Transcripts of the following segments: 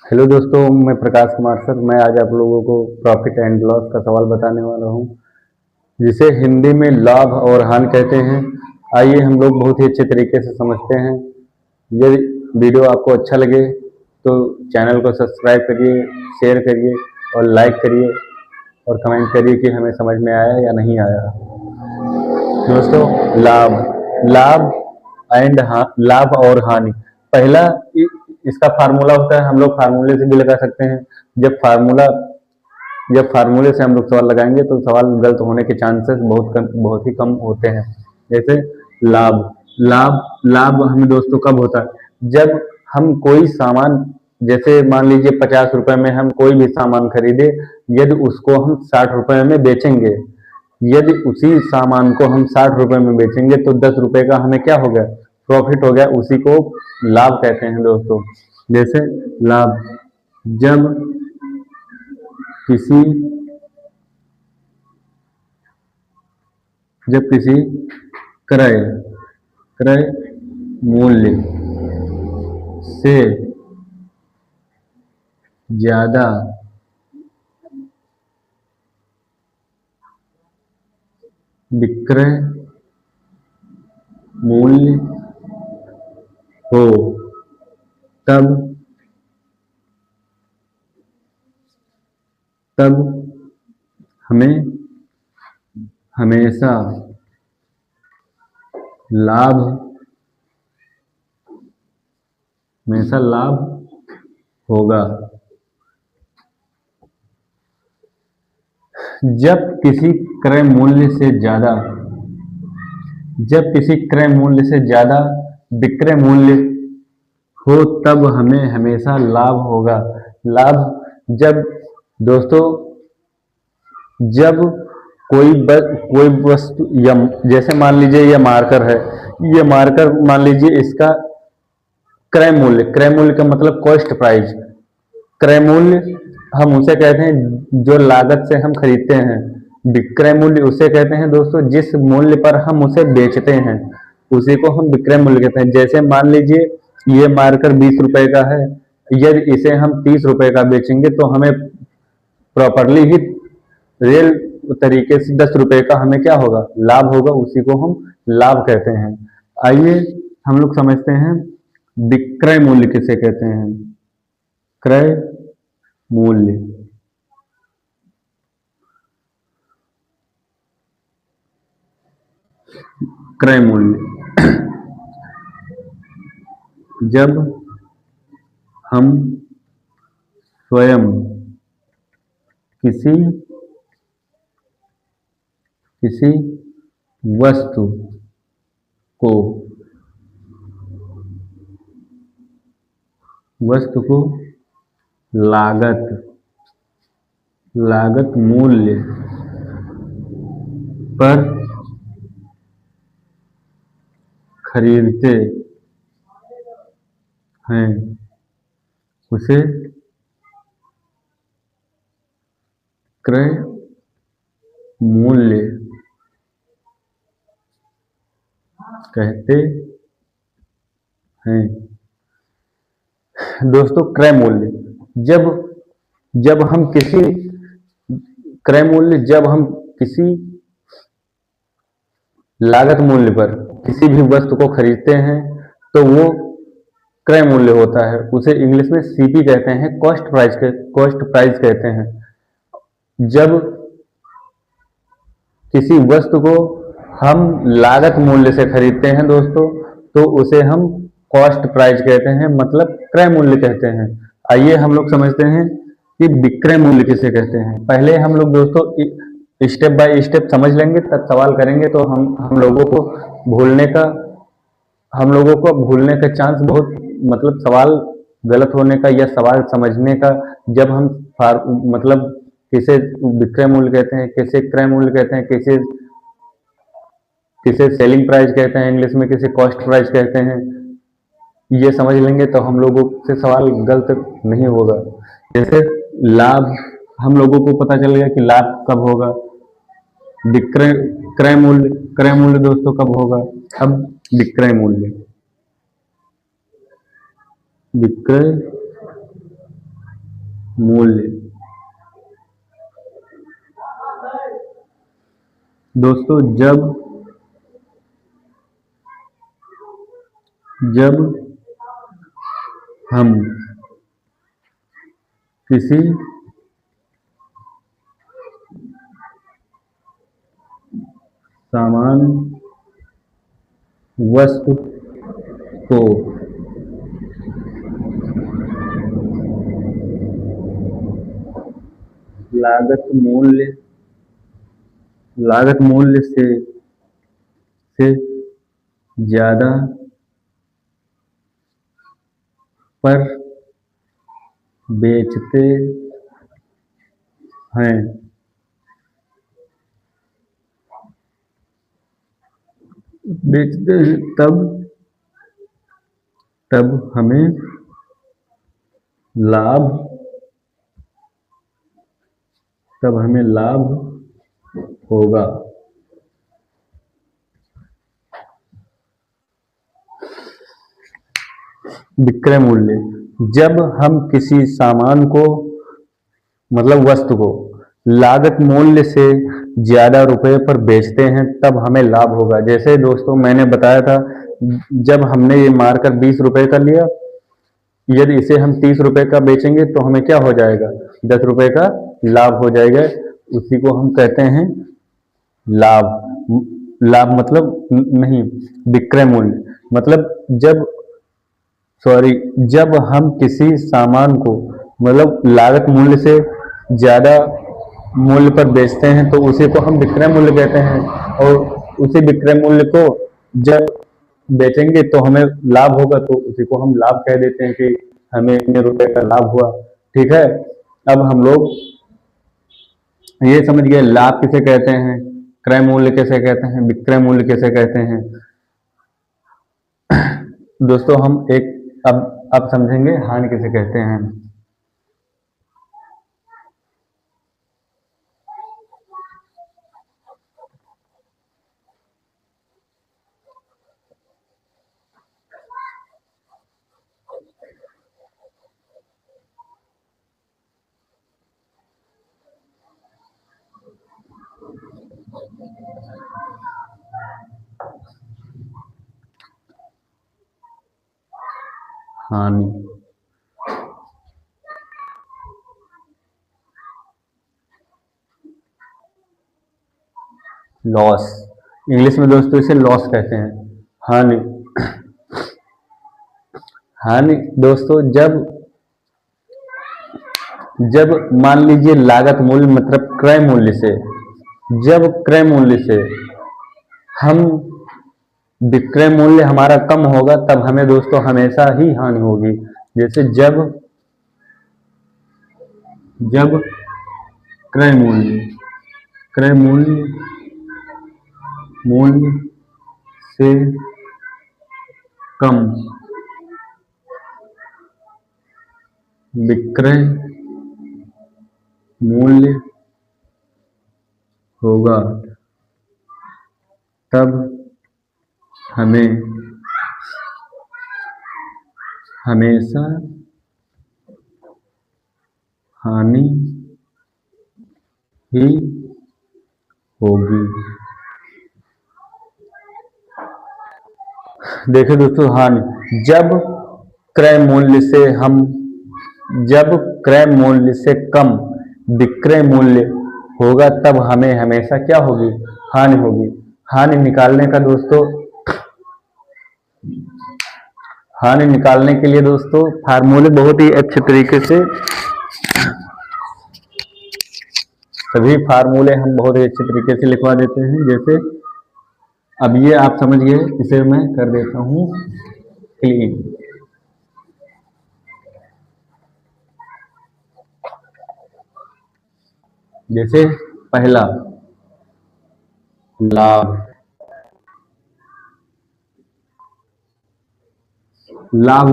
Hello दोस्तों, मैं Prakash Kumar sir. मैं आज आप लोगों को प्रॉफिट एंड लॉस का सवाल बताने वाला हूं, जिसे हिंदी में लाभ और हानि कहते हैं। आइए हम लोग बहुत ही अच्छे तरीके से समझते हैं। यदि वीडियो आपको अच्छा लगे तो चैनल को सब्सक्राइब करिए, शेयर करिए और लाइक करिए और कमेंट करिए कि हमें समझ में आया या नहीं आया। दोस्तों, लाभ लाभ लाभ और हानि। पहला इसका फार्मूला होता है, हम लोग फार्मूले से भी लगा सकते हैं। जब फार्मूले से हम लोग सवाल लगाएंगे तो सवाल गलत होने के चांसेस बहुत ही कम होते हैं। जैसे लाभ लाभ लाभ हमें दोस्तों कब होता है? जब हम कोई सामान, जैसे मान लीजिए 50 रुपए में हम कोई भी सामान खरीदे, यदि उसको हम 60 रुपए में बेचेंगे, यदि उसी सामान को हम 60 रुपए में बेचेंगे तो 10 रुपए का हमें क्या हो गया? प्रॉफिट हो गया। उसी को लाभ कहते हैं दोस्तों। जैसे लाभ, जब किसी जब किसी क्रय क्रय मूल्य से ज्यादा विक्रय मूल्य हो, तब तब हमें हमेशा लाभ होगा। जब किसी क्रय मूल्य से ज्यादा विक्रय मूल्य हो, तब हमें हमेशा लाभ होगा। लाभ, जब दोस्तों जब कोई वस्तु, या जैसे मान लीजिए ये मार्कर है, ये मार्कर मान लीजिए इसका क्रय मूल्य का मतलब कॉस्ट प्राइस। क्रय मूल्य हम उसे कहते हैं जो लागत से हम खरीदते हैं। विक्रय मूल्य उसे कहते हैं दोस्तों जिस मूल्य पर हम उसे बेचते हैं, उसी को हम विक्रय मूल्य कहते हैं। जैसे मान लीजिए ये मार्कर 20 रुपए का है, यदि इसे हम 30 रुपए का बेचेंगे तो हमें प्रॉपरली ही रियल तरीके से 10 रुपए का हमें क्या होगा? लाभ होगा। उसी को हम लाभ कहते हैं। आइए हम लोग समझते हैं विक्रय मूल्य किसे कहते हैं। क्रय मूल्य, क्रय मूल्य, जब हम स्वयं किसी किसी वस्तु को लागत मूल्य पर खरीदते हैं, उसे क्रय मूल्य कहते हैं। दोस्तों, क्रय मूल्य, जब जब हम किसी क्रय मूल्य जब हम किसी लागत मूल्य पर किसी भी वस्तु को खरीदते हैं तो वो क्रय मूल्य होता है। उसे इंग्लिश में सीपी कहते हैं, कॉस्ट प्राइस कहते हैं। जब किसी वस्तु को हम लागत मूल्य से खरीदते हैं दोस्तों, तो उसे हम कॉस्ट प्राइस कहते हैं, मतलब क्रय मूल्य कहते हैं। आइए हम लोग समझते हैं कि विक्रय मूल्य किसे कहते हैं। पहले हम लोग दोस्तों स्टेप बाय स्टेप समझ लेंगे, तब सवाल करेंगे तो हम लोगों को भूलने का चांस बहुत, मतलब सवाल गलत होने का या सवाल समझने का, जब हम मतलब किसे विक्रय मूल्य कहते हैं, किसे क्रय मूल्य कहते हैं, किसे किसे सेलिंग प्राइस कहते हैं इंग्लिश में, किसे कॉस्ट प्राइस कहते हैं, ये समझ लेंगे तो हम लोगों से सवाल गलत नहीं होगा। जैसे लाभ, हम लोगों को पता चल गया कि लाभ कब होगा। विक्रय क्रय मूल्य दोस्तों कब होगा? अब विक्रय मूल्य मूल्य। दोस्तों जब हम किसी सामान वस्तु को लागत मूल्य से ज्यादा पर बेचते हैं तब हमें लाभ होगा। विक्रय मूल्य। जब हम किसी सामान को मतलब वस्तु को लागत मूल्य से ज्यादा रुपए पर बेचते हैं तब हमें लाभ होगा। जैसे दोस्तों मैंने बताया था, जब हमने ये मार्कर 20 रुपए का लिया, यदि इसे हम 30 रुपए का बेचेंगे तो हमें क्या हो जाएगा, 10 रुपए का लाभ हो जाएगा। उसी को हम कहते हैं लाभ मतलब नहीं, विक्रय मूल्य मतलब जब हम किसी सामान को मतलब लागत मूल्य से ज्यादा मूल्य पर बेचते हैं तो उसी को हम विक्रय मूल्य कहते हैं, और उसी विक्रय मूल्य को जब बेचेंगे तो हमें लाभ होगा तो उसी को हम लाभ कह देते हैं कि हमें इतने रुपए का लाभ हुआ। ठीक है, अब हम लोग ये समझ गए लाभ किसे कहते हैं, क्रय मूल्य कैसे कहते हैं, विक्रय मूल्य कैसे कहते हैं। दोस्तों हम अब समझेंगे हानि किसे कहते हैं। हानि, लॉस, इंग्लिश में दोस्तों इसे लॉस कहते हैं। हानि दोस्तों जब मान लीजिए लागत मूल्य मतलब क्रय मूल्य से, जब क्रय मूल्य से हम विक्रय मूल्य हमारा कम होगा तब हमें दोस्तों हमेशा ही हानि होगी। जैसे जब क्रय मूल्य से कम विक्रय मूल्य होगा तब हमें हमेशा हानि ही होगी। देखिए दोस्तों, हानि जब क्रय मूल्य से कम विक्रय मूल्य होगा तब हमें हमेशा क्या होगी, हानि होगी। हानि निकालने के लिए दोस्तों फार्मूले बहुत ही अच्छे तरीके से, सभी फार्मूले हम बहुत ही अच्छे तरीके से लिखवा देते हैं। जैसे अब ये आप समझ गए, इसे मैं कर देता हूं क्लीन। जैसे पहला लाभ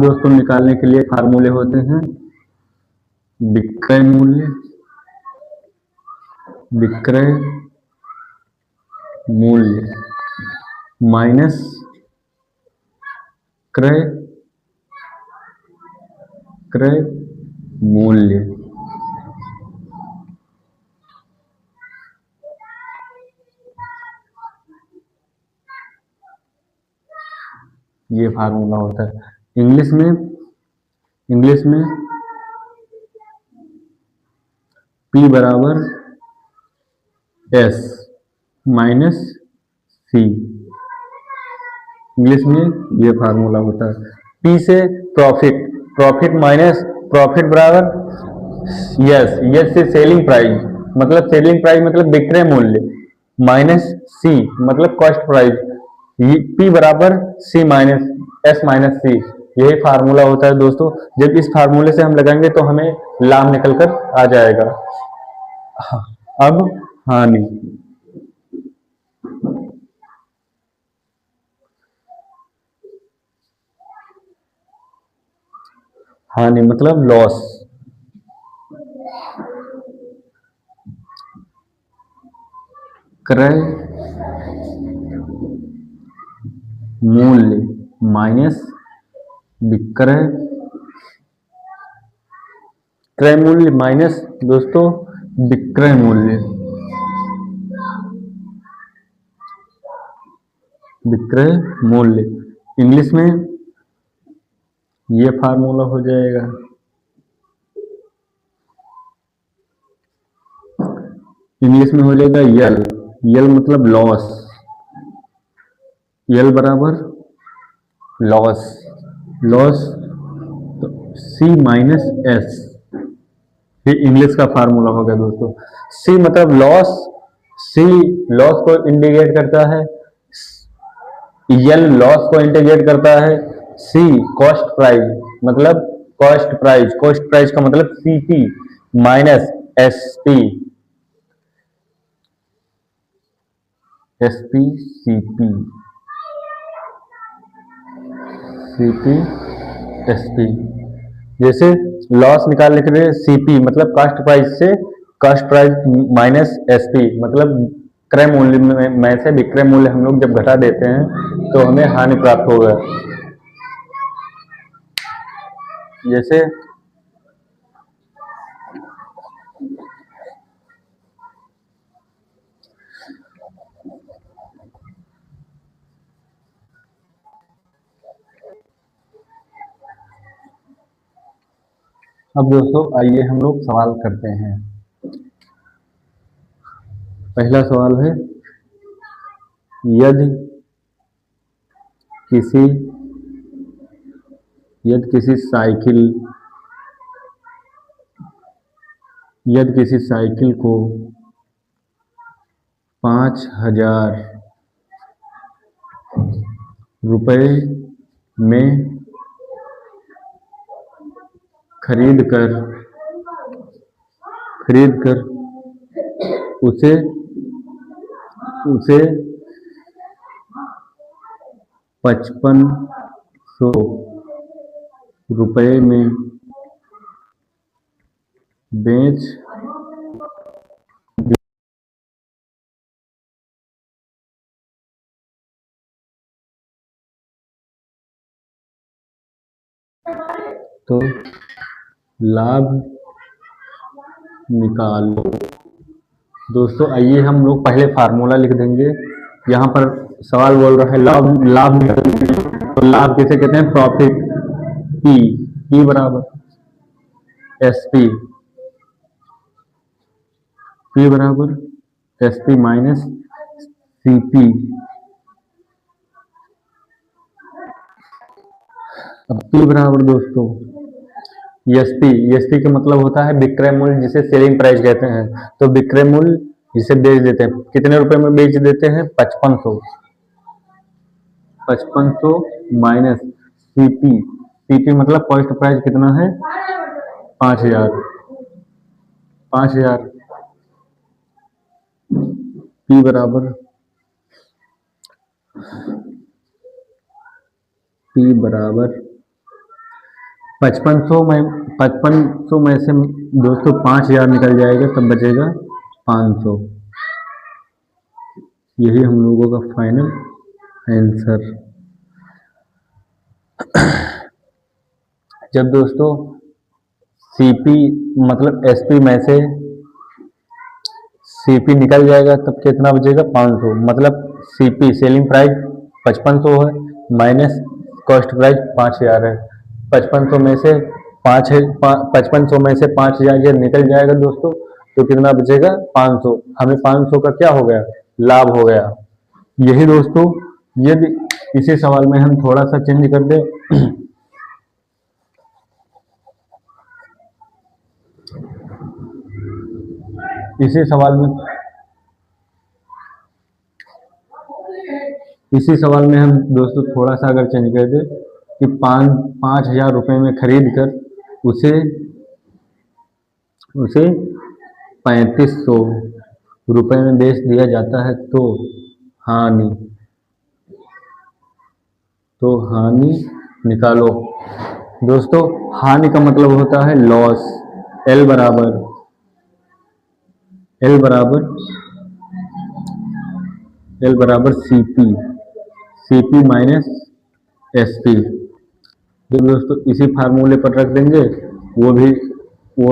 दोस्तों निकालने के लिए फार्मूले होते हैं विक्रय मूल्य माइनस क्रय मूल्य ये फार्मूला होता है। इंग्लिश में P बराबर S माइनस C, इंग्लिश में ये फार्मूला होता है। P से प्रॉफिट माइनस प्रॉफिट बराबर यस से सेलिंग प्राइस, मतलब सेलिंग प्राइस मतलब विक्रय मूल्य, माइनस C मतलब कॉस्ट प्राइस, P बराबर C minus S minus C, यही फार्मूला होता है दोस्तों। जब इस फार्मूले से हम लगाएंगे तो हमें लाभ निकलकर आ जाएगा। अब हानि, हानि मतलब लॉस। क्रय मूल्य माइनस विक्रय, क्रय मूल्य माइनस दोस्तों विक्रय मूल्य, विक्रय मूल्य, इंग्लिश में ये फार्मूला हो जाएगा। इंग्लिश में हो जाएगा यल मतलब लॉस, यल बराबर लॉस तो C माइनस S, ये इंग्लिश का फार्मूला हो गया दोस्तों। C मतलब लॉस, C लॉस को इंडिकेट करता है, यल लॉस को इंडिकेट करता है, C कॉस्ट प्राइस मतलब कॉस्ट प्राइस का मतलब CP minus SP CP SP, जैसे लॉस निकालने के लिए CP मतलब कॉस्ट प्राइस से कॉस्ट प्राइस माइनस SP मतलब क्रय मूल्य में से विक्रय मूल्य हम लोग जब घटा देते हैं तो हमें हानि प्राप्त होगा। जैसे अब दोस्तों आइए हम लोग सवाल करते हैं। पहला सवाल है, यदि किसी साइकिल को 5,000 रुपए में खरीद कर उसे 5,500 रुपए में बेच तो लाभ निकालो। दोस्तों आइए हम लोग पहले फार्मूला लिख देंगे। यहाँ पर सवाल बोल रहा है लाभ निकालो, तो लाभ किसे कहते हैं? प्रॉफिट। P बराबर SP, P बराबर SP माइनस CP। अब P बराबर दोस्तों एसपी का मतलब होता है विक्रय मूल्य, जिसे सेलिंग प्राइस कहते हैं। तो विक्रय मूल्य जिसे बेच देते हैं, कितने रुपए में बेच देते हैं? 5500 माइनस सीपी मतलब कॉस्ट प्राइस कितना है? 5,000। P बराबर 5500 में से दोस्तों 5,000 निकल जाएगा, तब बचेगा 500। यही हम लोगों का फाइनल आंसर। जब दोस्तों सीपी मतलब एसपी में से सीपी निकल जाएगा तब कितना बचेगा? 500। मतलब सीपी सेलिंग प्राइस 5500 है माइनस कॉस्ट प्राइस 5,000 है। 5500 में से 5500 में से 5,000 जब निकल जाएगा दोस्तों तो कितना बचेगा? 500। हमें 500 का क्या हो गया? लाभ हो गया। यही दोस्तों, यदि इसी सवाल में हम थोड़ा सा चेंज कर दें इसी सवाल में हम दोस्तों थोड़ा सा अगर चेंज कर दें कि 5,000 रुपये में खरीद कर उसे 3,500 रुपये में बेच दिया जाता है तो हानि निकालो। दोस्तों हानि का मतलब होता है लॉस। एल बराबर सीपी माइनस एसपी। जो दोस्तों इसी फार्मूले पर रख देंगे वो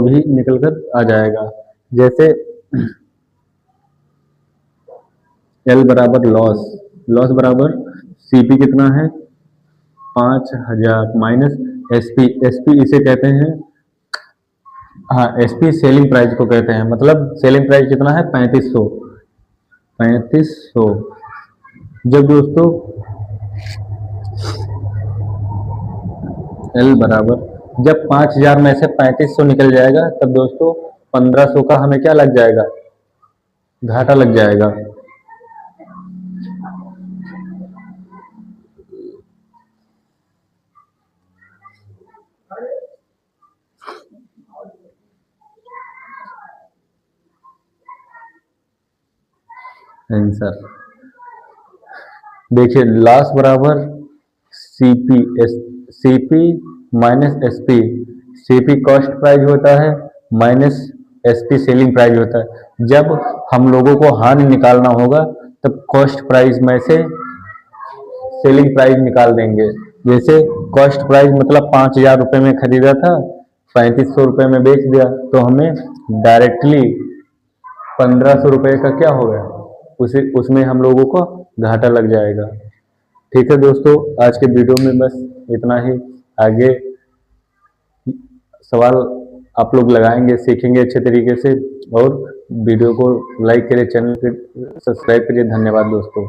भी निकल कर आ जाएगा। जैसे एल बराबर लॉस बराबर सीपी कितना है? 5,000 माइनस एसपी इसे कहते हैं, हाँ एसपी सेलिंग प्राइस को कहते हैं। मतलब सेलिंग प्राइस कितना है? 3500। जब दोस्तों एल बराबर जब 5,000 में से 3500 निकल जाएगा तब दोस्तों 1500 का हमें क्या लग जाएगा? घाटा लग जाएगा। आंसर देखिए, लॉस बराबर CP minus SP. CP cost price होता है माइनस एसपी सेलिंग प्राइस होता है। जब हम लोगों को हानि निकालना होगा तब कॉस्ट प्राइस में से सेलिंग प्राइस निकाल देंगे। जैसे कॉस्ट प्राइस मतलब 5,000 रुपये में खरीदा था, 3,500 रुपये में बेच दिया तो हमें डायरेक्टली 1,500 रुपये का क्या हो गया? उसमें हम लोगों को घाटा लग जाएगा। ठीक है दोस्तों, आज के वीडियो में बस इतना ही। आगे सवाल आप लोग लगाएंगे, सीखेंगे अच्छे तरीके से। और वीडियो को लाइक करिए, चैनल को सब्सक्राइब करिए। धन्यवाद दोस्तों।